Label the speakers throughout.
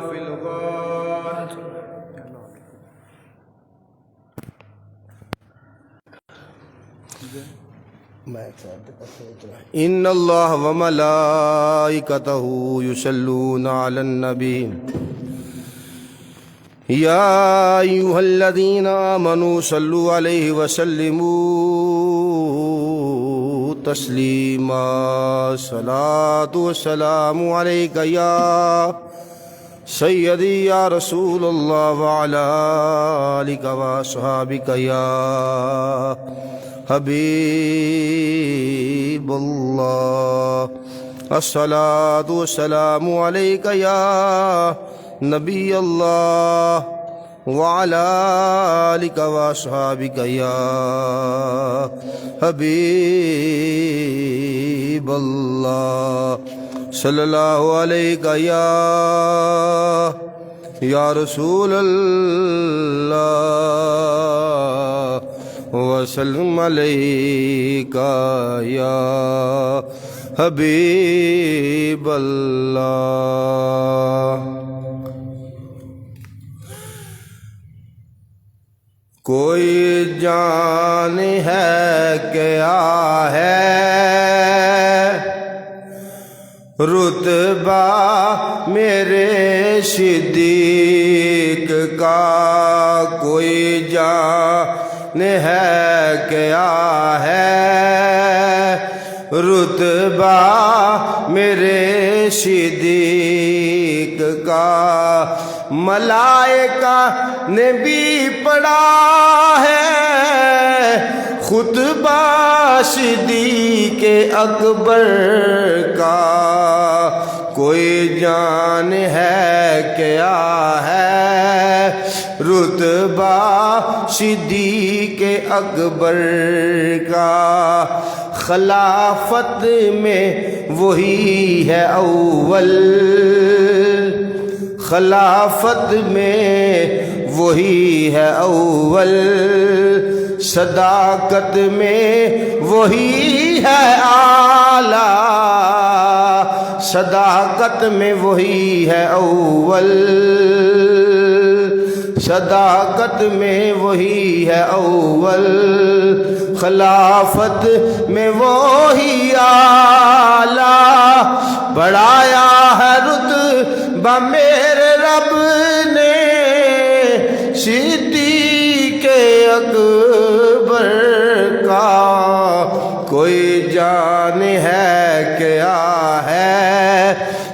Speaker 1: في الغار إن الله وملائكته يصلون على النبي يا أيها الذين آمنوا صلوا عليه وسلموا تسليما صلاة والسلام عليك يا سيدي يا رسول الله وعلى آلك وأصحابك يا حبيب الله الصلاة والسلام عليك يا نبی اللہ وعلى آلك وأصحابك يا حبيب الله صلی اللہ علیک یا رسول اللہ وسلم علیک یا حبیب اللہ۔ کوئی جان ہے کیا ہے رتبہ میرے صدیق کا، کوئی جان ہے کیا ہے رتبہ میرے صدیق کا، ملائکہ نے بھی پڑھا ہے خطبہ صدیق اکبر کا، کوئی جان ہے کیا ہے رتبہ صدیق اکبر کا، خلافت میں وہی ہے اول، خلافت میں وہی ہے اول، صداقت میں وہی ہے اعلیٰ، صداقت میں وہی ہے اول، صداقت میں وہی ہے اول، خلافت میں وہی اعلیٰ، بڑھایا ہے رتبہ میرے رب نے صدیق اکبر کا، کوئی جان ہے کیا ہے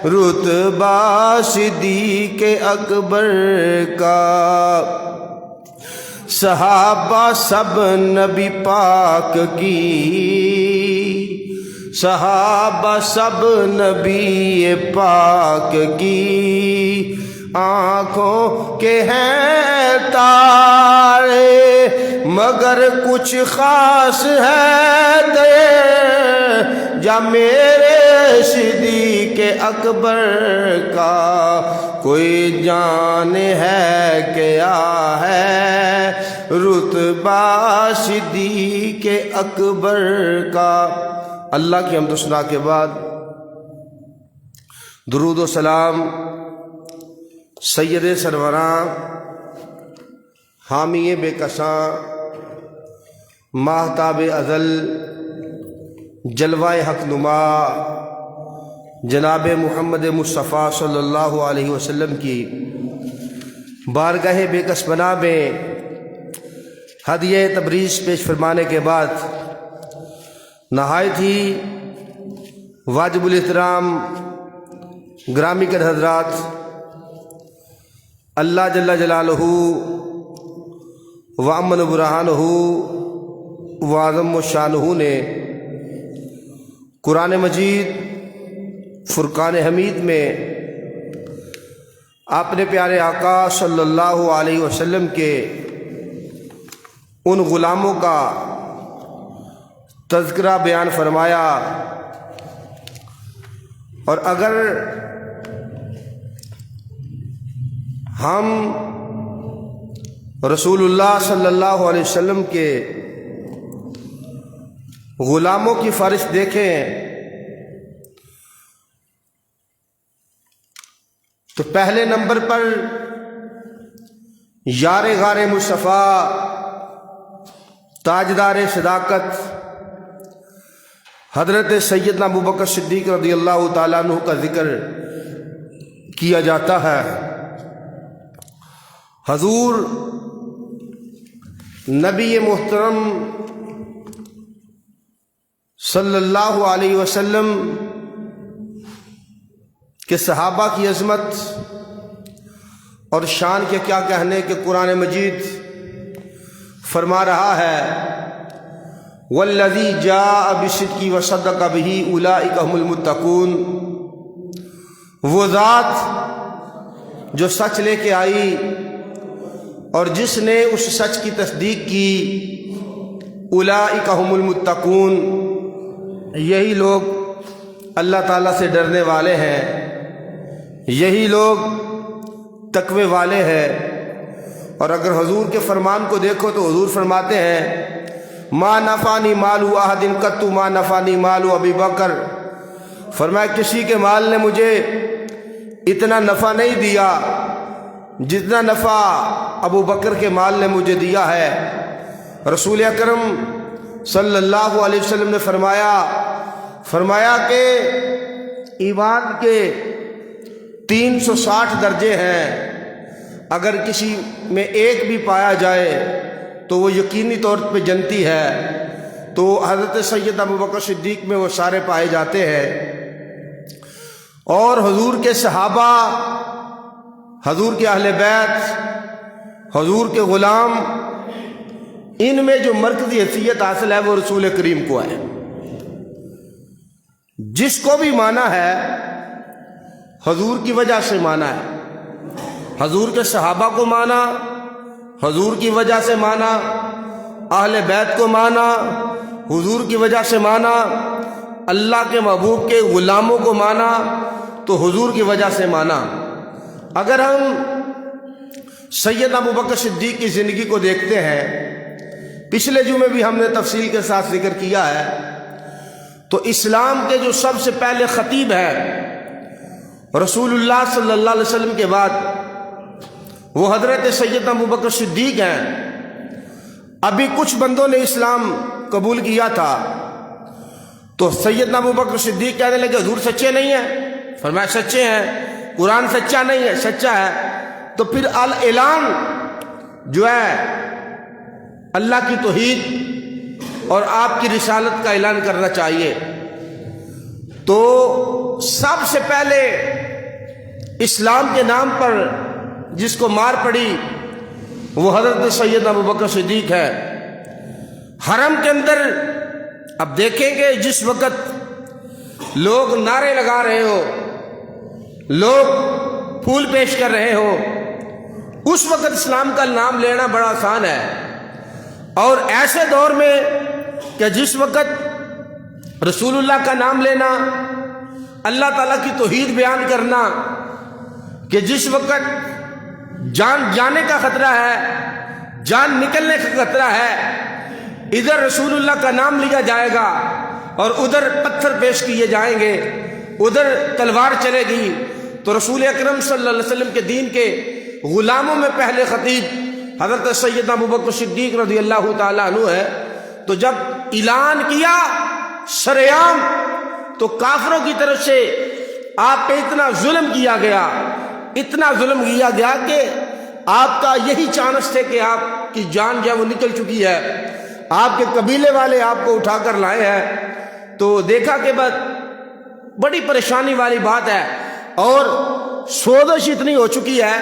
Speaker 1: رتبہ صدیق اکبر کا، صحابہ سب نبی پاک کی، صحابہ سب نبی پاک کی آنکھوں کے ہیں تارے، مگر کچھ خاص ہے دے جا میرے صدیق اکبر کا، کوئی جان ہے کیا ہے رتبہ صدیق اکبر کا۔ اللہ کی حمد و ثنا کے بعد درود و سلام سید سروراں حامی بے کساں ماہتاب ازل جلوہ حق نما جناب محمد مصطفیٰ صلی اللہ علیہ وسلم کی بارگاہ بے کس پناہ میں ہدیہ تبریز پیش فرمانے کے بعد نہایت ہی واجب الاحترام گرامی قدر حضرات، اللہ جل جلالہ و امن برہانہ و اعظم و شانہ نے قرآن مجید فرقان حمید میں اپنے پیارے آقا صلی اللہ علیہ وسلم کے ان غلاموں کا تذکرہ بیان فرمایا، اور اگر ہم رسول اللہ صلی اللہ علیہ وسلم کے غلاموں کی فہرست دیکھیں تو پہلے نمبر پر یار غار مصطفیٰ، تاجدار صداقت حضرت سیدنا ابوبکر صدیق رضی اللہ تعالیٰ عنہ کا ذکر کیا جاتا ہے۔ حضور نبی محترم صلی اللہ علیہ وسلم کہ صحابہ کی عظمت اور شان کے کیا کہنے کہ قرآن مجید فرما رہا ہے والذی جاء بالصدق وصدق بہ اولئک هم المتقون، وہ ذات جو سچ لے کے آئی اور جس نے اس سچ کی تصدیق کی، اولئک هم المتقون، یہی لوگ اللہ تعالیٰ سے ڈرنے والے ہیں، یہی لوگ تقوی والے ہیں۔ اور اگر حضور کے فرمان کو دیکھو تو حضور فرماتے ہیں ما نفعنی مال احد قط ما نفعنی مال ابی بکر، فرمایا کسی کے مال نے مجھے اتنا نفع نہیں دیا جتنا نفع ابو بکر کے مال نے مجھے دیا ہے۔ رسول اکرم صلی اللہ علیہ وسلم نے فرمایا کہ ایمان کے 360 درجے ہیں، اگر کسی میں ایک بھی پایا جائے تو وہ یقینی طور پہ جنتی ہے۔ تو حضرت سیدنا ابوبکر صدیق میں وہ سارے پائے جاتے ہیں۔ اور حضور کے صحابہ، حضور کے اہل بیت، حضور کے غلام، ان میں جو مرکزی حیثیت حاصل ہے وہ رسول کریم کو ہے۔ جس کو بھی مانا ہے حضور کی وجہ سے مانا ہے، حضور کے صحابہ کو مانا، حضور کی وجہ سے مانا، اہل بیت کو مانا، حضور کی وجہ سے مانا، اللہ کے محبوب کے غلاموں کو مانا تو حضور کی وجہ سے مانا۔ اگر ہم سیدنا ابوبکر صدیق کی زندگی کو دیکھتے ہیں، پچھلے جمعے بھی ہم نے تفصیل کے ساتھ ذکر کیا ہے، تو اسلام کے جو سب سے پہلے خطیب ہیں رسول اللہ صلی اللہ علیہ وسلم کے بعد، وہ حضرت سیدنا ابوبکر صدیق ہیں۔ ابھی کچھ بندوں نے اسلام قبول کیا تھا تو سیدنا ابوبکر صدیق کہنے لگے حضور سچے نہیں ہیں، فرمایا سچے ہیں، قرآن سچا نہیں ہے، سچا ہے۔ تو پھر اعلان جو ہے اللہ کی توحید اور آپ کی رسالت کا اعلان کرنا چاہیے۔ تو سب سے پہلے اسلام کے نام پر جس کو مار پڑی وہ حضرت سیدنا ابوبکر صدیق ہے۔ حرم کے اندر اب دیکھیں گے جس وقت لوگ نعرے لگا رہے ہو، لوگ پھول پیش کر رہے ہو، اس وقت اسلام کا نام لینا بڑا آسان ہے۔ اور ایسے دور میں کہ جس وقت رسول اللہ کا نام لینا، اللہ تعالیٰ کی توحید بیان کرنا، کہ جس وقت جان جانے کا خطرہ ہے، جان نکلنے کا خطرہ ہے، ادھر رسول اللہ کا نام لیا جائے گا اور ادھر پتھر پیش کیے جائیں گے، ادھر تلوار چلے گی، تو رسول اکرم صلی اللہ علیہ وسلم کے دین کے غلاموں میں پہلے خطیب حضرت سیدنا ابوبکر صدیق رضی اللہ تعالیٰ عنہ ہے۔ تو جب اعلان کیا سرعام تو کافروں کی طرف سے آپ پہ اتنا ظلم کیا گیا، اتنا ظلم کیا گیا کہ آپ کا یہی چانس تھے کہ آپ کی جان جو ہے وہ نکل چکی ہے، آپ کے قبیلے والے آپ کو اٹھا کر لائے ہیں۔ تو دیکھا کہ بس بڑی پریشانی والی بات ہے، اور سوزش اتنی ہو چکی ہے،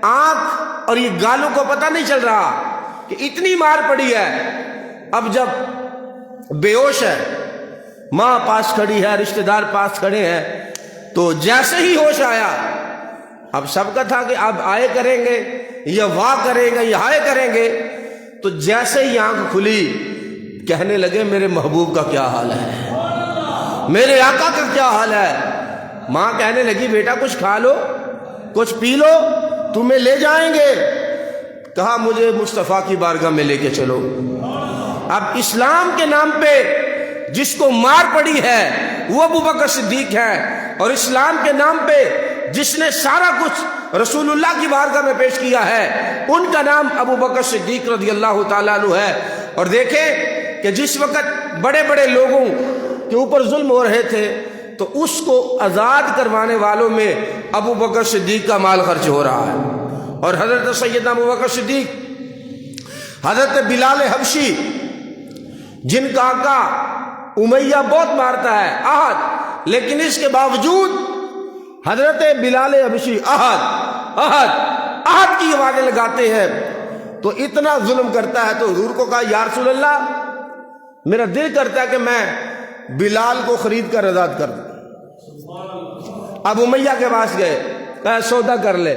Speaker 1: آنکھ اور یہ گالوں کو پتہ نہیں چل رہا کہ اتنی مار پڑی ہے۔ اب جب بے ہوش ہے، ماں پاس کھڑی ہے، رشتہ دار پاس کھڑے ہیں، تو جیسے ہی ہوش آیا، اب سب کا تھا کہ اب آئے کریں گے یا واہ کریں گے یا ہائے کریں گے، تو جیسے ہی آنکھ کھلی کہنے لگے میرے محبوب کا کیا حال ہے، میرے آقا کا کیا حال ہے۔ ماں کہنے لگی بیٹا کچھ کھا لو، کچھ پی لو، تمہیں لے جائیں گے۔ کہا مجھے مصطفیٰ کی بارگاہ میں لے کے چلو۔ اب اسلام کے نام پہ جس کو مار پڑی ہے وہ ابوبکر صدیق ہے، اور اسلام کے نام پہ جس نے سارا کچھ رسول اللہ کی بارگاہ میں پیش کیا ہے، ان کا نام ابو بکر صدیق رضی اللہ تعالیٰ عنہ ہے۔ اور دیکھیں کہ جس وقت بڑے بڑے لوگوں کے اوپر ظلم ہو رہے تھے تو اس کو آزاد کروانے والوں میں ابو بکر صدیق کا مال خرچ ہو رہا ہے۔ اور حضرت سیدنا ابو بکر صدیق، حضرت بلال حبشی جن کا آقا امیہ بہت مارتا ہے، احد، لیکن اس کے باوجود حضرت بلال حبشی احد احد احد کی آوازیں لگاتے ہیں تو اتنا ظلم کرتا ہے تو حضور کو کہا یا رسول اللہ میرا دل کرتا ہے کہ میں بلال کو خرید کر آزاد کر دوں۔ اب امیہ کے پاس گئے، کہا سودا کر لے۔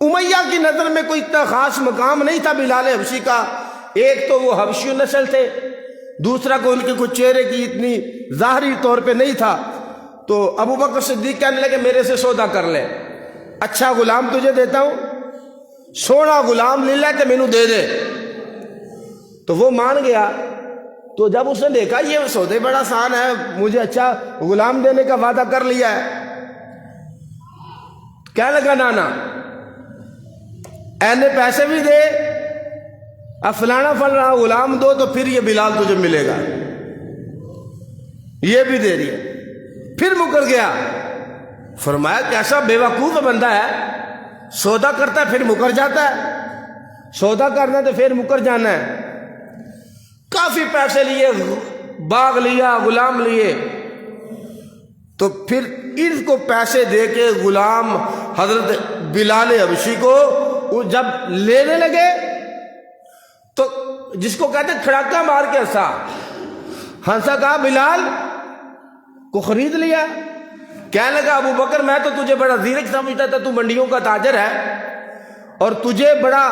Speaker 1: امیہ کی نظر میں کوئی اتنا خاص مقام نہیں تھا بلال حبشی کا، ایک تو وہ حبشی نسل تھے، دوسرا کو ان کے کچھ چہرے کی اتنی ظاہری طور پہ نہیں تھا۔ تو ابو بکر صدیق کہنے لگے میرے سے سودا کر لے، اچھا غلام تجھے دیتا ہوں، سونا غلام لے لے کہ مینوں دے دے۔ تو وہ مان گیا۔ تو جب اس نے دیکھا یہ سودے بڑا آسان ہے، مجھے اچھا غلام دینے کا وعدہ کر لیا ہے، کہنے لگا نانا اینے پیسے بھی دے، اب فلانا فلانا غلام دو تو پھر یہ بلال تجھے ملے گا، یہ بھی دے دیا۔ پھر مکر گیا۔ فرمایا کیسا بے وقوف بندہ ہے، سودا کرتا ہے پھر مکر جاتا ہے، سودا کرنا تو پھر مکر جانا ہے۔ کافی پیسے لیے، باغ لیا، غلام لیے، تو پھر ان کو پیسے دے کے غلام حضرت بلال حبشی کو وہ جب لینے لگے تو جس کو کہتے کھڑاکا مار کے ہنسا، کہا بلال کو خرید لیا۔ کہنے لگا ابو بکر میں تو تجھے بڑا زیرک سمجھتا تھا، تو منڈیوں کا تاجر ہے اور تجھے بڑا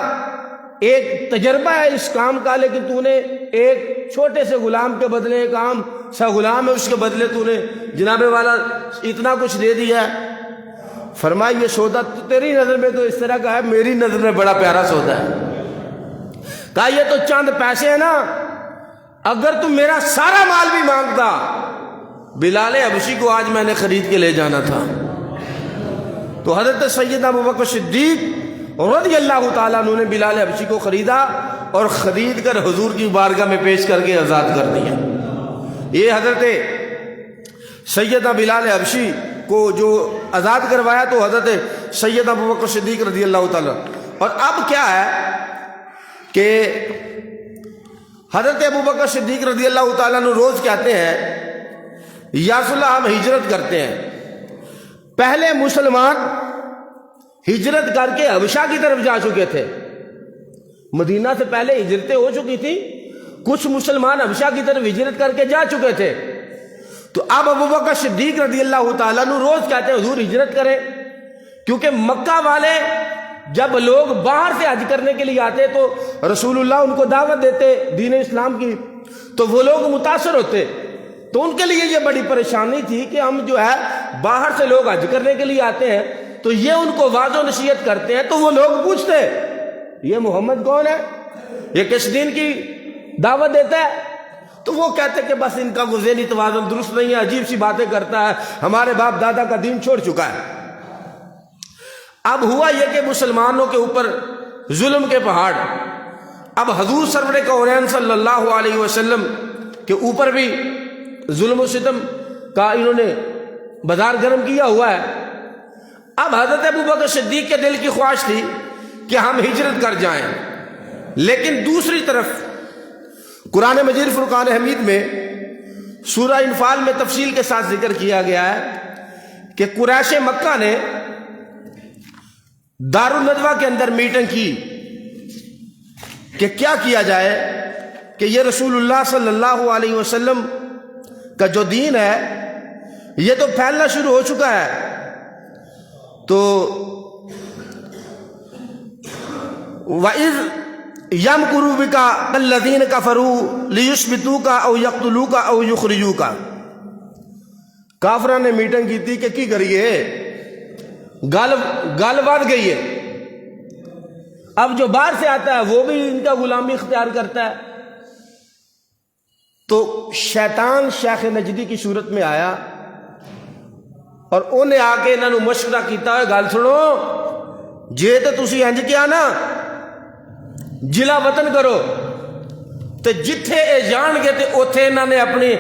Speaker 1: ایک تجربہ ہے اس کام کا، لیکن تو نے ایک چھوٹے سے غلام کے بدلے، ایک عام سا غلام ہے اس کے بدلے تو نے جناب والا اتنا کچھ دے دیا ہے۔ فرمایا یہ سودا تیری نظر میں تو اس طرح کا ہے، میری نظر میں بڑا پیارا سودا ہے۔ کہا یہ تو چند پیسے ہیں نا، اگر تم میرا سارا مال بھی مانگتا بلال حبشی کو آج میں نے خرید کے لے جانا تھا۔ تو حضرت سیدنا ابو بکر صدیق رضی اللہ تعالیٰ عنہ نے بلال حبشی کو خریدا اور خرید کر حضور کی بارگاہ میں پیش کر کے آزاد کر دیا۔ یہ حضرت سیدنا بلال حبشی کو جو آزاد کروایا تو حضرت سیدنا ابو بکر صدیق رضی اللہ تعالیٰ۔ اور اب کیا ہے کہ حضرت ابو بکر صدیق رضی اللہ تعالیٰ عنہ روز کہتے ہیں یا رسول اللہ ہم ہجرت کرتے ہیں۔ پہلے مسلمان ہجرت کر کے حبشہ کی طرف جا چکے تھے، مدینہ سے پہلے ہجرتیں ہو چکی تھی، کچھ مسلمان حبشہ کی طرف ہجرت کر کے جا چکے تھے۔ تو اب ابو بکر صدیق رضی اللہ تعالیٰ عنہ روز کہتے ہیں حضور ہجرت کریں، کیونکہ مکہ والے جب لوگ باہر سے حج کرنے کے لیے آتے تو رسول اللہ ان کو دعوت دیتے دین اسلام کی، تو وہ لوگ متاثر ہوتے، تو ان کے لیے یہ بڑی پریشانی تھی کہ ہم جو ہے باہر سے لوگ حج کرنے کے لیے آتے ہیں تو یہ ان کو واضح و نصیحت کرتے ہیں، تو وہ لوگ پوچھتے یہ محمد کون ہے، یہ کس دین کی دعوت دیتا ہے؟ تو وہ کہتے کہ بس ان کا ذہنی توازن درست نہیں ہے، عجیب سی باتیں کرتا ہے، ہمارے باپ دادا کا دین چھوڑ چکا ہے۔ اب ہوا یہ کہ مسلمانوں کے اوپر ظلم کے پہاڑ، اب حضور سرور کونین صلی اللہ علیہ وسلم کے اوپر بھی ظلم و ستم کا انہوں نے بازار گرم کیا ہوا ہے۔ اب حضرت ابو بکر صدیق کے دل کی خواہش تھی کہ ہم ہجرت کر جائیں، لیکن دوسری طرف قرآن مجید فرقان حمید میں سورہ انفال میں تفصیل کے ساتھ ذکر کیا گیا ہے کہ قریش مکہ نے دار الندوہ کے اندر میٹنگ کی کہ کیا کیا جائے کہ یہ رسول اللہ صلی اللہ علیہ وسلم کا جو دین ہے یہ تو پھیلنا شروع ہو چکا ہے، تو وَإِذْ يَمْكُرُوا بِكَ الَّذِينَ كَفَرُوا لِيُثْبِتُوكَ أَوْ يَقْتُلُوكَ أَوْ يُخْرِجُوكَ۔ کافروں نے میٹنگ کی تھی کہ کی کریے، گل بڑھ گئی ہے، اب جو باہر سے آتا ہے وہ بھی ان کا غلامی اختیار کرتا ہے۔ تو شیطان شیخ نجدی کی صورت میں آیا اور انہیں آ کے انہوں مشورہ کیتا ہے گل سنو جے تو تسی انج کیا نا جلا وطن کرو تے جتھے اے جان گے تے اوتھے انہوں نے اپنی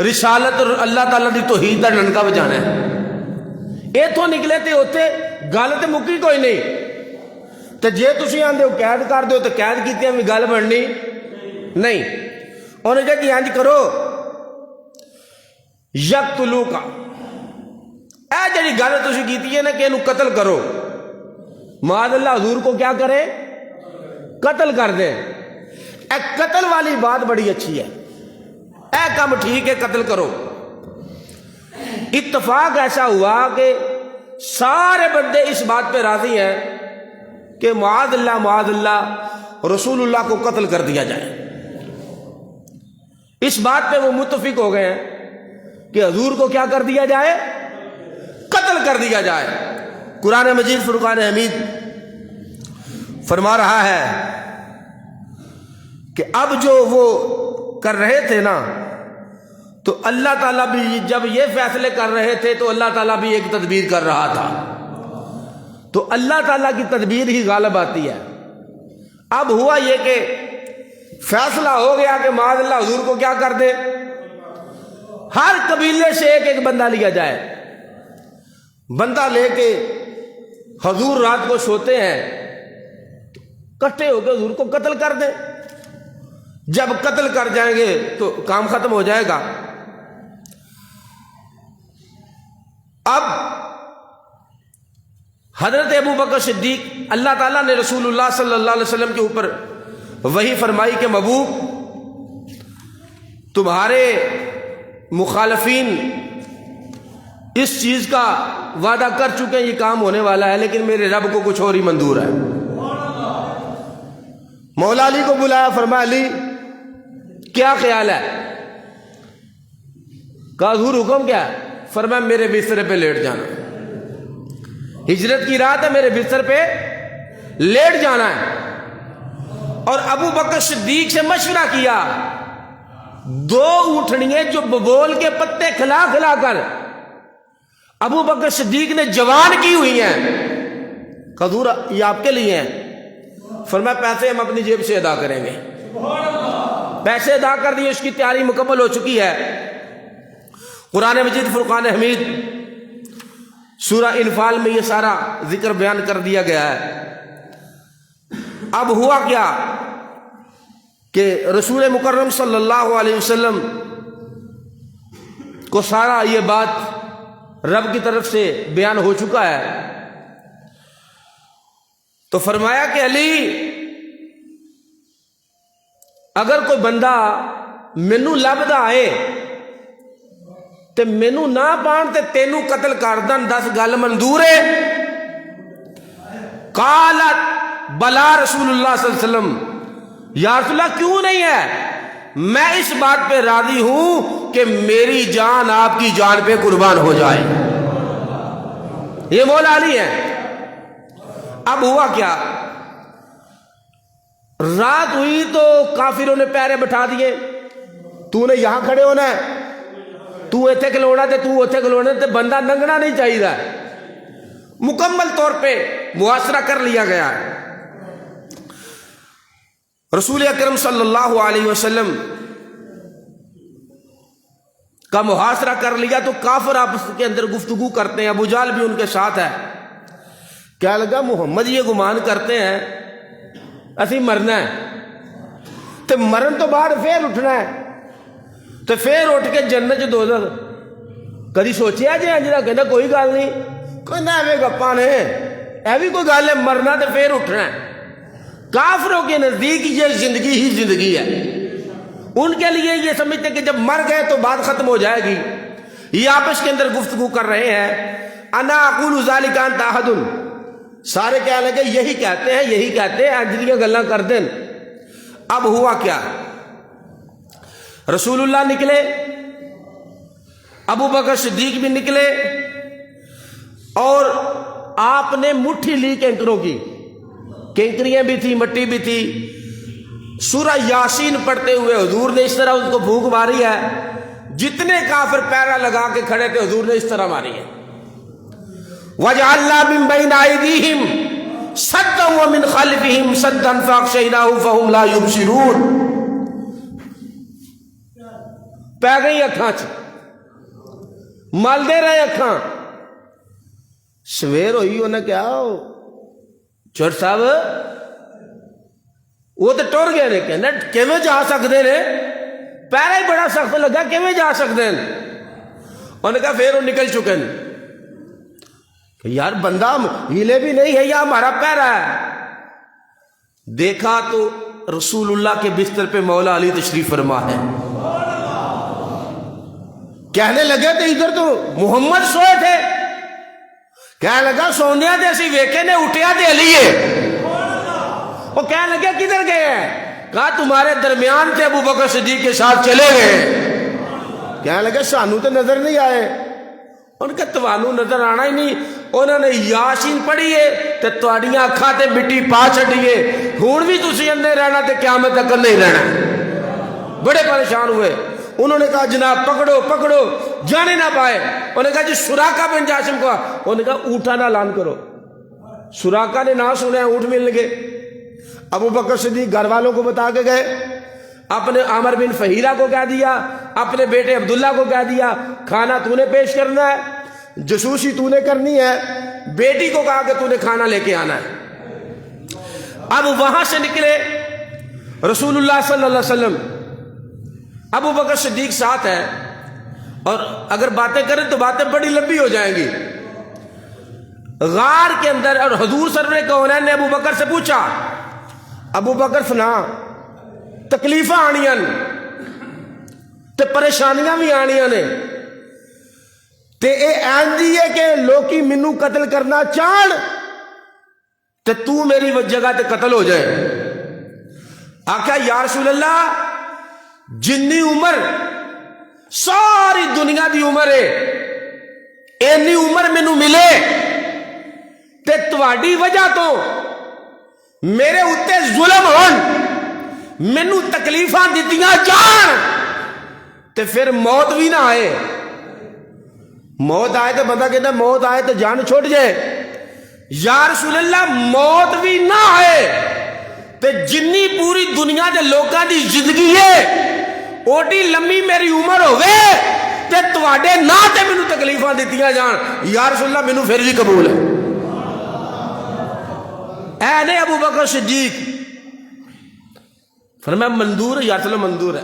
Speaker 1: رسالت اور اللہ تعالیٰ دی توحید دا ڈنکا بجانا ہے. ایتھوں نکلے تے اوتھے گل تے مکی کوئی نہیں تے جے تسی آندے ہو قید کر دیو تے قید کیتیاں بھی گل بننی نہیں. انہوں نے کہ انج کرو یقتلوکا اے جڑی گل تسی کیتی ہے نا کہ انہوں قتل کرو معاذ اللہ حضور کو کیا کرے قتل کر دیں. اے قتل والی بات بڑی اچھی ہے اے کام ٹھیک ہے قتل کرو. اتفاق ایسا ہوا کہ سارے بندے اس بات پہ راضی ہیں کہ معاذ اللہ رسول اللہ کو قتل کر دیا جائے. اس بات پہ وہ متفق ہو گئے ہیں کہ حضور کو کیا کر دیا جائے قتل کر دیا جائے. قرآن مجید فرقان حمید فرما رہا ہے کہ اب جو وہ کر رہے تھے نا تو اللہ تعالیٰ بھی جب یہ فیصلے کر رہے تھے تو اللہ تعالیٰ بھی ایک تدبیر کر رہا تھا. تو اللہ تعالیٰ کی تدبیر ہی غالب آتی ہے. اب ہوا یہ کہ فیصلہ ہو گیا کہ معاذ اللہ حضور کو کیا کر دے ہر قبیلے سے ایک ایک بندہ لیا جائے. بندہ لے کے حضور رات کو سوتے ہیں کٹھے ہو کے حضور کو قتل کر دیں. جب قتل کر جائیں گے تو کام ختم ہو جائے گا. اب حضرت ابو بکر صدیق اللہ تعالیٰ نے رسول اللہ صلی اللہ علیہ وسلم کے اوپر وحی فرمائی کہ محبوب تمہارے مخالفین اس چیز کا وعدہ کر چکے ہیں یہ کام ہونے والا ہے لیکن میرے رب کو کچھ اور ہی منظور ہے. مولا علی کو بلایا فرمایا علی کیا خیال ہے؟ کہا حضور حکم کیا ہے؟ فرمایا میرے بستر پہ لیٹ جانا. ہجرت کی رات ہے میرے بستر پہ لیٹ جانا ہے. اور ابو بکر صدیق سے مشورہ کیا 2 اونٹنیاں جو ببول کے پتے کھلا کھلا کر ابو بکر صدیق نے جوان کی ہوئی ہیں حضور یہ آپ کے لیے ہیں. فرمایا پیسے ہم اپنی جیب سے ادا کریں گے. پیسے ادا کر دیے اس کی تیاری مکمل ہو چکی ہے. قرآن مجید فرقان حمید سورہ انفال میں یہ سارا ذکر بیان کر دیا گیا ہے. اب ہوا کیا کہ رسول مکرم صلی اللہ علیہ وسلم کو سارا یہ بات رب کی طرف سے بیان ہو چکا ہے. تو فرمایا کہ علی اگر کوئی بندہ مینو لبدا آئے تے مینو نہ پان تے تینو قتل کر دن 10 گل منظور ہے؟ قالت بلا رسول اللہ صلی اللہ علیہ وسلم یا رسول اللہ کیوں نہیں ہے میں اس بات پہ راضی ہوں کہ میری جان آپ کی جان پہ قربان ہو جائے. یہ مولا علی ہے. اب ہوا کیا رات ہوئی تو کافروں نے پیرے بٹھا دیے تو نے یہاں کھڑے ہونا ہے تو ایتھے کھلونا تے تو ایتھے کھلونا تے بندہ ننگنا نہیں چاہیے. مکمل طور پہ محاصرہ کر لیا گیا. رسول اکرم صلی اللہ علیہ وسلم کا محاصرہ کر لیا تو کافر آپس کے اندر گفتگو کرتے ہیں. ابو جہل بھی ان کے ساتھ ہے. کیا لگا محمد یہ گمان کرتے ہیں اسی مرنا ہے تو مرن تو بعد پھر اٹھنا ہے تو پھر اٹھ کے جنت چ دوزخ کدی سوچیا جی انجنا کہنا کوئی گل نہیں کوئی نہ ایویں گپاں نے اے بھی کوئی گل ہے مرنا تو پھر اٹھنا ہے. کافروں کے نزدیک یہ زندگی ہی زندگی ہے. ان کے لیے یہ سمجھتے کہ جب مر گئے تو بات ختم ہو جائے گی. یہ آپس کے اندر گفتگو کر رہے ہیں. انا اقول ذالک انت احد سارے کیا لگے یہی کہتے ہیں اجلیاں گلاں کر دیں. اب ہوا کیا رسول اللہ نکلے ابو بکر صدیق بھی نکلے اور آپ نے مٹھی لی کینکروں کی. کینکریاں بھی تھی مٹی بھی تھی. سورہ یاسین پڑھتے ہوئے حضور نے اس طرح ان کو بھوک ماری ہے. جتنے کافر پیرا لگا کے کھڑے تھے حضور نے اس طرح ماری ہے. وَجَعَلْنَا مِن بَيْنِ أَيْدِيهِمْ سَدًّا وَمِنْ خَلْفِهِمْ سَدًّا فَأَغْشَيْنَاهُمْ فَهُمْ لَا يُبْصِرُونَ. پہ گئی اکھاں چ مل دے رہے اکھاں. سویر ہوئی انہیں کیا چور صاحب وہ تو ٹر گئے نے, کہنا کیویں جا سکتے نے, پیرا ہی بڑا سخت لگا, کیویں جا سکتے ہیں. انہوں نے کہا پھر وہ نکل چکے ہیں. یار بندہ ہیلے بھی نہیں ہے یا ہمارا پیرا ہے. دیکھا تو رسول اللہ کے بستر پہ مولا علی تشریف فرما ہے. کہنے لگے تھے ادھر تو محمد سوئے تھے, کہنے لگا سوندیا تے اسی ویکھے نے, اٹھیا تے علی ہے. وہ کہنے لگے کدھر گئے ہیں؟ کہا تمہارے درمیان تھے, ابو بکر صدیق کے ساتھ چلے گئے. کہنے لگے سانو تو نظر نہیں آئے. ان کا توانو نظر آنا ہی نہیں. انہوں نے یاسین پڑھی ہے تے تواڈیاں اکھاں تے مٹی پا چھڈی ہے, ہن بھی تسی اندے رہنا تے قیامت تک نہیں رہنا. بڑے پریشان ہوئے. انہوں نے کہا جناب پکڑو پکڑو, جانے نہ پائے. انہوں نے کہا جی سراقہ بن جاشم کو. انہوں نے کہا اونٹا نہ اعلان کرو. سراقہ نے نہ سنا, اونٹ مل گئے. ابو بکر صدیق گھر والوں کو بتا کے گئے, اپنے عامر بن فہیرہ کو کہہ دیا, اپنے بیٹے عبداللہ کو کہہ دیا کھانا تو نے پیش کرنا ہے, جسوسی تو نے کرنی ہے. بیٹی کو کہا کہ تو نے کھانا لے کے آنا ہے. اب وہاں سے نکلے رسول اللہ صلی اللہ علیہ وسلم. ابو بکر صدیق ساتھ ہے, اور اگر باتیں کریں تو باتیں بڑی لمبی ہو جائیں گی. غار کے اندر, اور حضور سرور کونین نے ابو بکر سے پوچھا, ابو بکر سنا تکلیفاں آنیاں تے پریشانیاں بھی آنیاں نے, تے اے اینجی ہے کہ لوکی منو قتل کرنا چاہن تے تو میری جگہ تے قتل ہو جائے. آکھا یا رسول اللہ جنی عمر ساری دنیا دی عمر ہے, اینی عمر مینو ملے تے تواڈی وجہ تو میرے اتے ظلم ہون, مینو تکلیفاں دتیاں جان, تے پھر موت بھی نہ آئے. موت آئے تو بندہ کہتا موت آئے تو جان چھوٹ جائے. یا رسول اللہ موت بھی نہ آئے تے جنی پوری دنیا دے لوکاں دی زندگی ہے اوڈی لمبی میری عمر ہوئے تے تواڈے نا تے مینو تکلیفاں دتیاں جان. یا رسول اللہ مینو پھر بھی قبول ہے. اے نے ابو بکر صدیق فرمایا منظور ہے. یا رسول اللہ منظور ہے.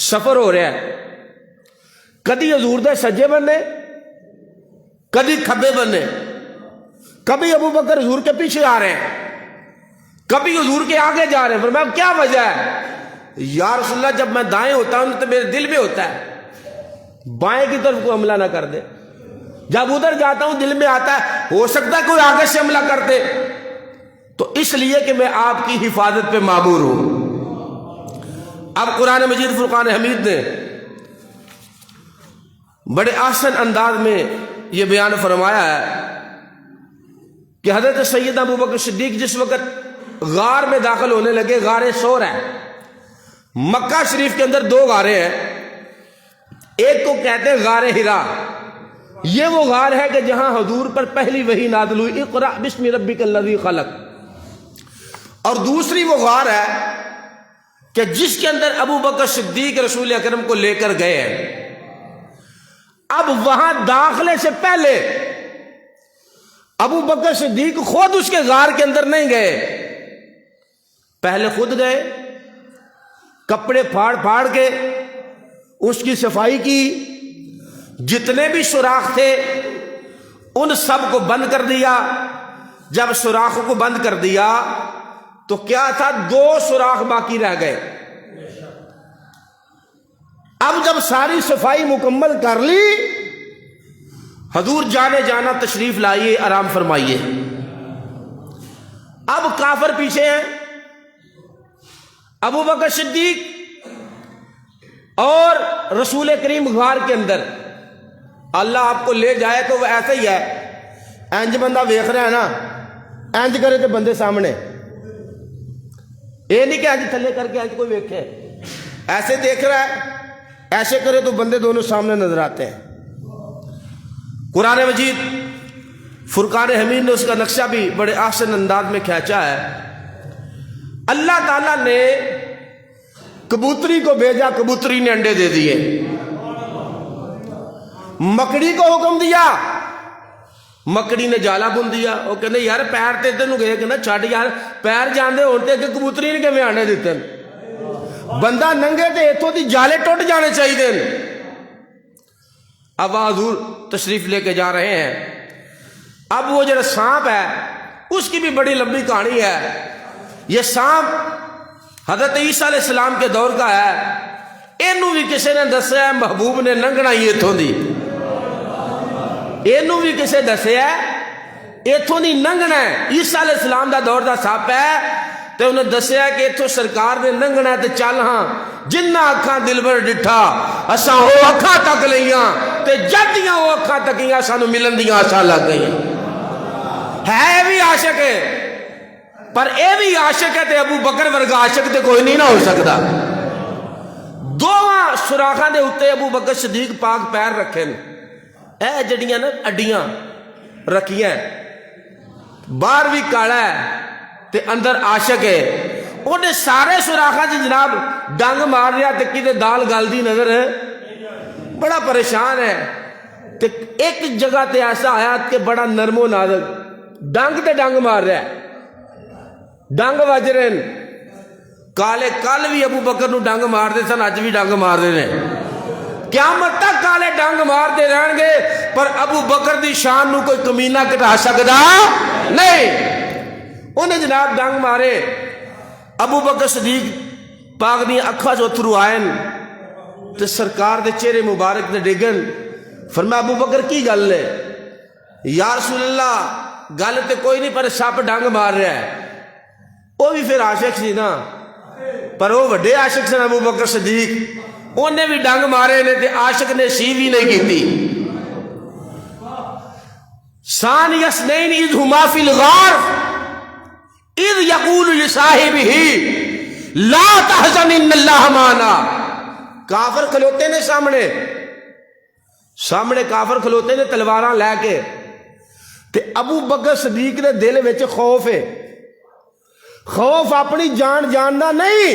Speaker 1: سفر ہو رہا ہے, کدی حضور دے سجے بننے, کدی کھبے بننے, کبھی ابو بکر حضور کے پیچھے آ رہے ہیں, کبھی حضور کے آگے جا رہے ہیں. فرمایا کیا وجہ ہے؟ یا رسول اللہ جب میں دائیں ہوتا ہوں تو میرے دل میں ہوتا ہے بائیں کی طرف کوئی حملہ نہ کر دے, جب ادھر جاتا ہوں دل میں آتا ہے ہو سکتا ہے کوئی آگے سے حملہ کر دے, تو اس لیے کہ میں آپ کی حفاظت پہ مامور ہوں. اب قرآن مجید فرقان حمید نے بڑے احسن انداز میں یہ بیان فرمایا ہے کہ حضرت سیدنا ابو بکر صدیق جس وقت غار میں داخل ہونے لگے, غار سور ہے, مکہ شریف کے اندر دو غاریں ہیں. ایک کو کہتے ہیں غار ہرا, یہ وہ غار ہے کہ جہاں حضور پر پہلی وحی نازل ہوئی, اقرأ بسم ربک الذی خلق. اور دوسری وہ غار ہے کہ جس کے اندر ابو بکر صدیق رسول اکرم کو لے کر گئے ہیں. اب وہاں داخلے سے پہلے ابو بکر صدیق خود اس کے غار کے اندر نہیں گئے, پہلے خود گئے, کپڑے پھاڑ پھاڑ کے اس کی صفائی کی, جتنے بھی سوراخ تھے ان سب کو بند کر دیا. جب سوراخوں کو بند کر دیا تو کیا تھا, دو سوراخ باقی رہ گئے. اب جب ساری صفائی مکمل کر لی, حضور جانے جانا تشریف لائیے, آرام فرمائیے. اب کافر پیچھے ہیں, ابو بکر صدیق اور رسول کریم غار کے اندر. اللہ آپ کو لے جائے تو وہ ایسا ہی ہے, انج بندہ ویکھ رہا ہے نا, انج کرے تو بندے سامنے, یہ نہیں کہ انج تھلے کر کے انج کوئی ویکھے, ایسے دیکھ رہا ہے, ایسے کرے تو بندے دونوں سامنے نظر آتے ہیں. قرآن مجید فرقان حمید نے اس کا نقشہ بھی بڑے احسن انداز میں کھینچا ہے۔ اللہ تعالیٰ نے کبوتری کو بھیجا، کبوتری نے انڈے دے دیے۔ مکڑی کو حکم دیا، مکڑی نے جالا بن دیا۔ وہ کہنے یار پیر تے تینوں گئے کہ نا چھڈ یار، پیر جاندے ہوتے کہ کبوتری نے کیویں انڈے دیتے؟ بندہ ننگے تے اتھوں دی جالے ٹوٹ جانے چاہیے۔ اب حضور تشریف لے کے جا رہے ہیں۔ اب وہ جو سانپ ہے اس کی بھی بڑی لمبی کہانی ہے۔ یہ سانپ حضرت عیسیٰ علیہ السلام کے دور کا ہے۔ اینو بھی کسی نے دسیا محبوب نے ننگنا ہی اتھوں دی، اینو بھی کسی دسیا اتھوں دی ننگنا ہے۔ عیسیٰ علیہ السلام دا دور دا سانپ ہے تے انہیں دسیا کہ اتھوں سرکار نے ننگنا ہے تے چل ہاں جنہ اکھاں دل بر ڈٹھا اساں وہ اکھاں تک لئیاں تے جدیاں وہ اکھاں تکیاں سانو ملن دیاں آساں لگ گئیاں۔ ہے بھی عاشق ہے پر اے بھی عاشق ہے تے ابو بکر ورگا عاشق تے کوئی نہیں نہ ہو سکتا۔ دوواں سوراخاں دے اُتے ابو بکر صدیق پاک پیر رکھیں، اے جڑیاں نا اڈیاں رکھیاں، باہر بھی کالا ہے تے اندر عاشق ہے۔ انہیں سارے سوراخاں جی جناب ڈنگ مار رہا تے کدے دال گل دی نظر ہے، بڑا پریشان ہے۔ تے ایک جگہ تے ایسا آیا کہ بڑا نرم و نازک ڈنگ تے ڈنگ مار رہا ہے، ڈنگ وج رہے ہیں۔ کالے کل بھی ابو بکر نو ڈنگ مار دے سن، اج بھی ڈنگ مار دے ہیں۔ قیامت تک کالے ڈنگ مار دے رہن گے پر ابو بکر دی شان نو کوئی کمینہ کٹا سکدا نہیں۔ انہیں جناب ڈنگ مارے، ابو بکر صدیق پاک دی اکھاں چوں اتھرو آئن تے سرکار دے چہرے مبارک دے ڈگن۔ فرمایا ابو بکر کی گل ہے؟ یا رسول اللہ گل تے کوئی نہیں پر سپ ڈنگ مار رہا ہے۔ وہ بھی پھر عاشق سی نا، پر وہ وڈے عاشق سن ابو بکر صدیق، انہیں بھی ڈنگ مارے نے تے عاشق نے سی بھی نہیں کیتی۔ ثانی اثنین اذ ہما فی الغار اذ یقول لصاحبہ لا تحزن ان اللہ معنا۔ کافر کھلوتے نے سامنے کافر کھلوتے نے تلواراں لے کے، تے ابو بکر صدیق نے دل وچ خوف ہے، خوف اپنی جان جاننا نہیں،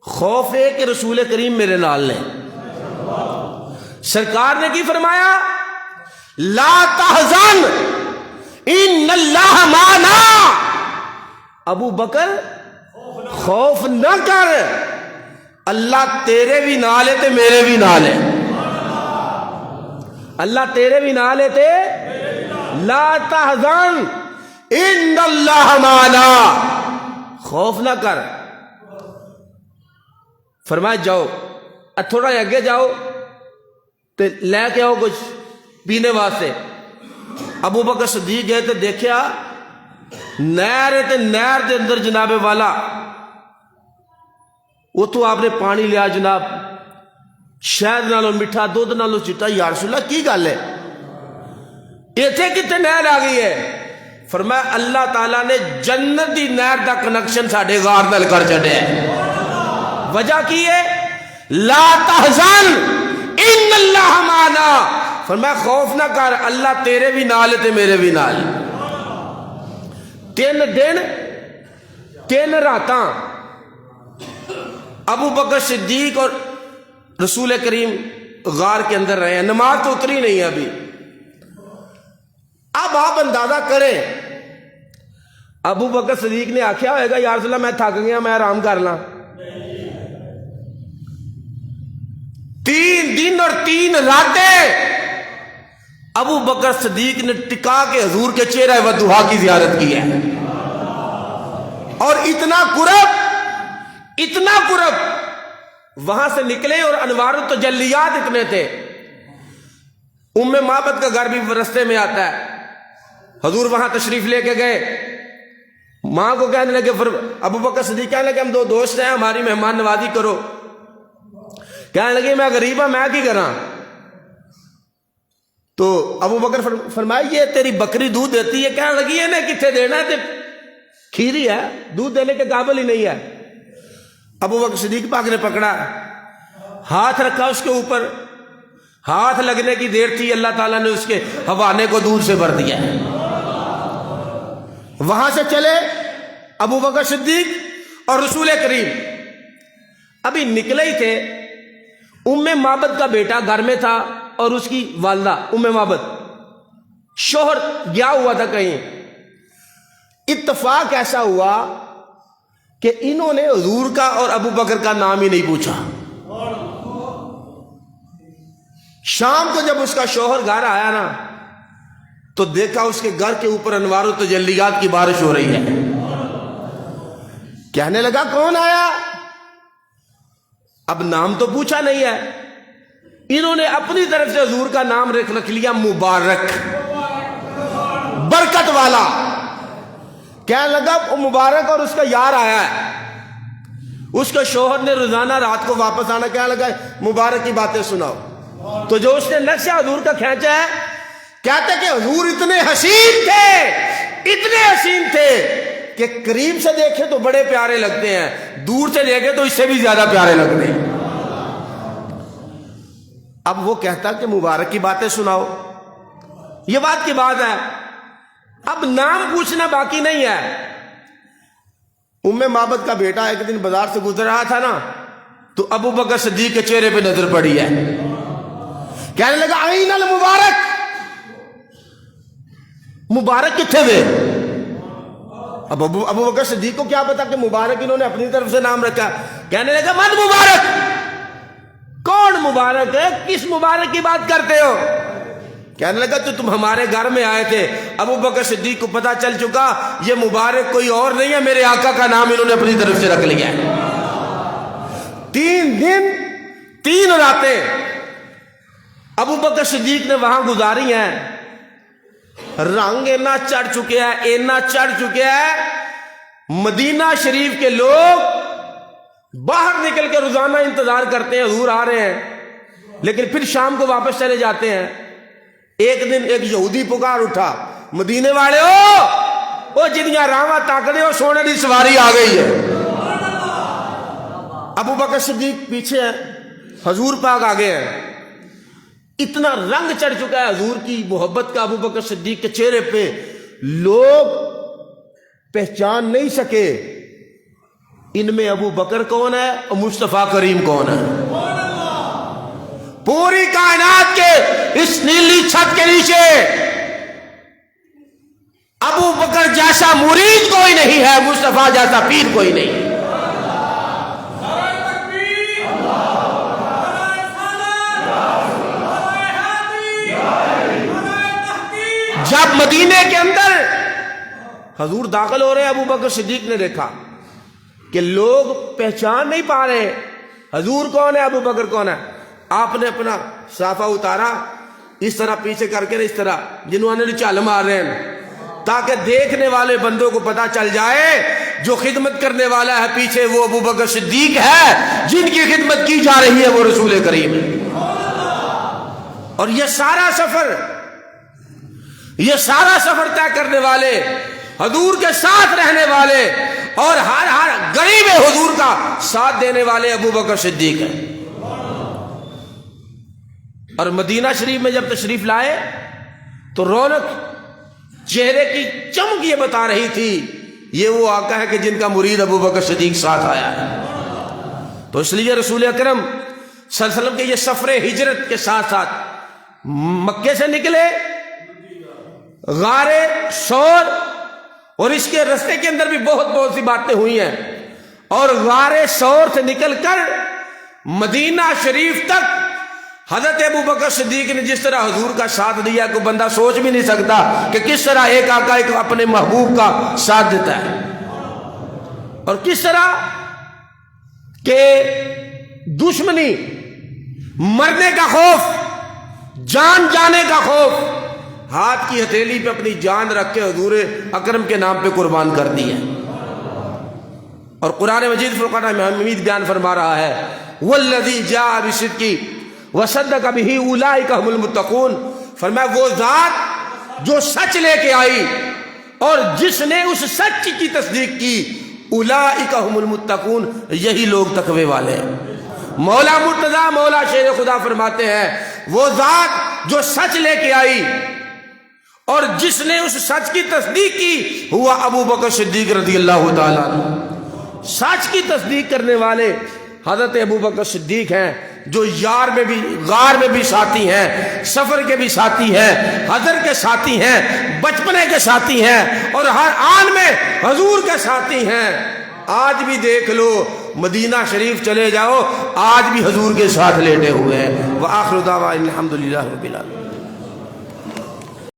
Speaker 1: خوف ہے کہ رسول کریم میرے نال نے۔ سرکار نے کی فرمایا؟ لا تحزن ان اللہ معنا۔ ابو بکر خوف نہ کر، اللہ تیرے بھی نال ہے تے میرے بھی نال ہے۔ اللہ تیرے بھی نال ہے تے لا تحزن ان اللہ معنا، خوف نہ کر۔ فرمایا جاؤ تھوڑا اگے جاؤ تے لے کے آؤ کچھ پینے واسطے۔ ابو بکر صدیق گئے تے دیکھیا نہر تے نہر دے اندر جناب والا اتو آپ نے پانی لیا جناب، شہد نالو میٹھا، دودھ نالو چٹا۔ یا رسول اللہ کی گل ہے ایتھے کتے نہر آ گئی ہے؟ فرمایا اللہ تعالیٰ نے جنت دی نہر دا کنیکشن ساڈے غار نال کر چھڈیا ہے۔ وجہ کی ہے؟ لا تحزن ان اللہ معنا۔ فرمایا خوف نہ کر، اللہ تیرے بھی نال تے میرے بھی نال۔ 3 دن 3 راتاں ابو بکر صدیق اور رسول کریم غار کے اندر رہے ہیں، نماز تو اتری نہیں ہے ابھی۔ اب آپ اندازہ کریں، ابو بکر صدیق نے آخیا ہوئے گا یا رسول اللہ میں تھک گیا میں آرام کر لاں۔ 3 دن اور 3 راتیں ابو بکر صدیق نے ٹکا کے حضور کے چہرہ ودھا کی زیارت کی ہے، اور اتنا قرب وہاں سے نکلے، اور انوار التجلیات اتنے تھے۔ ام معبد کا گھر بھی رستے میں آتا ہے، حضور وہاں تشریف لے کے گئے، ماں کو کہنے لگے، ابو بکر صدیق کہنے لگے ہم 2 دوست ہیں ہماری مہمان نوازی کرو۔ کہنے لگے میں غریب ہوں میں کی کراں؟ تو ابو بکر فرمایا یہ تیری بکری دودھ دیتی ہے۔ کہنے لگی یہ نہیں کتنے دینا ہے، کھیری ہے، دودھ دینے کے قابل ہی نہیں ہے۔ ابو بکر صدیق پاک نے پکڑا، ہاتھ رکھا اس کے اوپر، ہاتھ لگنے کی دیر تھی، اللہ تعالیٰ نے اس کے حوانے کو دور سے بھر دیا۔ وہاں سے چلے ابو بکر صدیق اور رسول کریم، ابھی نکلے ہی تھے، ام معبد کا بیٹا گھر میں تھا اور اس کی والدہ ام معبد، شوہر گیا ہوا تھا کہیں۔ اتفاق ایسا ہوا کہ انہوں نے حضور کا اور ابو بکر کا نام ہی نہیں پوچھا۔ شام کو جب اس کا شوہر گھر آیا نا تو دیکھا اس کے گھر کے اوپر انوار و تجلیات کی بارش ہو رہی ہے۔ کہنے لگا کون آیا؟ اب نام تو پوچھا نہیں ہے، انہوں نے اپنی طرف سے حضور کا نام رکھ لیا مبارک، برکت والا۔ کہنے لگا وہ مبارک اور اس کا یار آیا ہے۔ اس کے شوہر نے روزانہ رات کو واپس آنا، کہنے لگا مبارک کی باتیں سناؤ۔ تو جو اس نے نقشہ حضور کا کھینچا ہے، کہتے کہ حضور اتنے حسین تھے کہ قریب سے دیکھے تو بڑے پیارے لگتے ہیں، دور سے دیکھے تو اس سے بھی زیادہ پیارے لگتے ہیں۔ اب وہ کہتا کہ مبارک کی باتیں سناؤ، یہ بات کی بات ہے، اب نام پوچھنا باقی نہیں ہے۔ ام معبد کا بیٹا ایک دن بازار سے گزر رہا تھا نا، تو ابو بکر صدیق کے چہرے پہ نظر پڑی ہے، کہنے لگا این المبارک، مبارک کتنے ہوئے؟ اب ابو بکر صدیق کو کیا پتا کہ مبارک انہوں نے اپنی طرف سے نام رکھا۔ کہنے لگا من مبارک، کون مبارک ہے؟ کس مبارک کی بات کرتے ہو؟ کہنے لگا تو تم ہمارے گھر میں آئے تھے، ابو بکر صدیق کو پتا چل چکا یہ مبارک کوئی اور نہیں ہے، میرے آقا کا نام انہوں نے اپنی طرف سے رکھ لیا ہے۔ 3 دن 3 راتیں ابو بکر صدیق نے وہاں گزاری ہیں۔ رنگ اینا چڑھ چکے ہیں، مدینہ شریف کے لوگ باہر نکل کے روزانہ انتظار کرتے ہیں حضور آ رہے ہیں، لیکن پھر شام کو واپس چلے جاتے ہیں۔ ایک دن ایک یہودی پکار اٹھا، مدینے والے او جنیاں راواں تاکدے ہو، سونے دی سواری آ گئی ہے۔ ابو بکر صدیق پیچھے ہیں، حضور پاک آگے ہیں۔ اتنا رنگ چڑھ چکا ہے حضور کی محبت کا ابو بکر صدیق کے چہرے پہ، لوگ پہچان نہیں سکے ان میں ابو بکر کون ہے اور مصطفیٰ کریم کون ہے۔ پوری کائنات کے اس نیلی چھت کے نیچے ابو بکر جیسا مرید کوئی نہیں ہے، مصطفیٰ جیسا پیر کوئی نہیں۔ جب مدینے کے اندر حضور داخل ہو رہے ہیں، ابو بکر صدیق نے دیکھا کہ لوگ پہچان نہیں پا رہے حضور کون ہے، ابو بکر کون ہے۔ آپ نے اپنا صافہ اتارا، اس طرح پیچھے کر کے، اس طرح جنہوں نے چال مار رہے ہیں، تاکہ دیکھنے والے بندوں کو پتا چل جائے جو خدمت کرنے والا ہے پیچھے وہ ابو بکر صدیق ہے، جن کی خدمت کی جا رہی ہے وہ رسول کریم ہے۔ اور یہ سارا سفر طے کرنے والے، حضور کے ساتھ رہنے والے اور ہر غریب حضور کا ساتھ دینے والے ابو بکر صدیق ہیں۔ اور مدینہ شریف میں جب تشریف لائے تو رونق چہرے کی چمک یہ بتا رہی تھی یہ وہ آقا ہے کہ جن کا مرید ابو بکر صدیق ساتھ آیا ہے۔ تو اس لیے رسول اکرم صلی اللہ علیہ وسلم کے یہ سفر ہجرت کے ساتھ ساتھ مکے سے نکلے، غار ثور، اور اس کے رستے کے اندر بھی بہت سی باتیں ہوئی ہیں، اور غار ثور سے نکل کر مدینہ شریف تک حضرت ابو بکر صدیق نے جس طرح حضور کا ساتھ دیا کوئی بندہ سوچ بھی نہیں سکتا کہ کس طرح ایک آقا ایک اپنے محبوب کا ساتھ دیتا ہے، اور کس طرح کہ دشمنی، مرنے کا خوف، جان جانے کا خوف، ہاتھ کی ہتھیلی پہ اپنی جان رکھ کے حضور اکرم کے نام پہ قربان کر دی ہے۔ اور قرآن مجید فرقان حمید بیان فرما رہا ہے والذی جاء بالصدق وصدق به اولئک هم المتقون، فرمایا وہ ذات جو سچ لے کے آئی اور جس نے اس سچ کی تصدیق کی، اولئک هم المتقون، یہی لوگ تقوی والے ہیں۔ مولا مرتضیٰ مولا شیر خدا فرماتے ہیں وہ ذات جو سچ لے کے آئی اور جس نے اس سچ کی تصدیق کی ہوا ابو بکر صدیق رضی اللہ تعالیٰ عنہ۔ سچ کی تصدیق کرنے والے حضرت ابو بکر صدیق ہیں، جو یار میں بھی غار میں بھی ساتھی ہیں، سفر کے بھی ساتھی ہیں، حضر کے ساتھی ہیں، بچپنے کے ساتھی ہیں، اور ہر آن میں حضور کے ساتھی ہیں۔ آج بھی دیکھ لو، مدینہ شریف چلے جاؤ، آج بھی حضور کے ساتھ لیٹے ہوئے ہیں۔ وآخر دعوانا الحمدللہ رب العالمین۔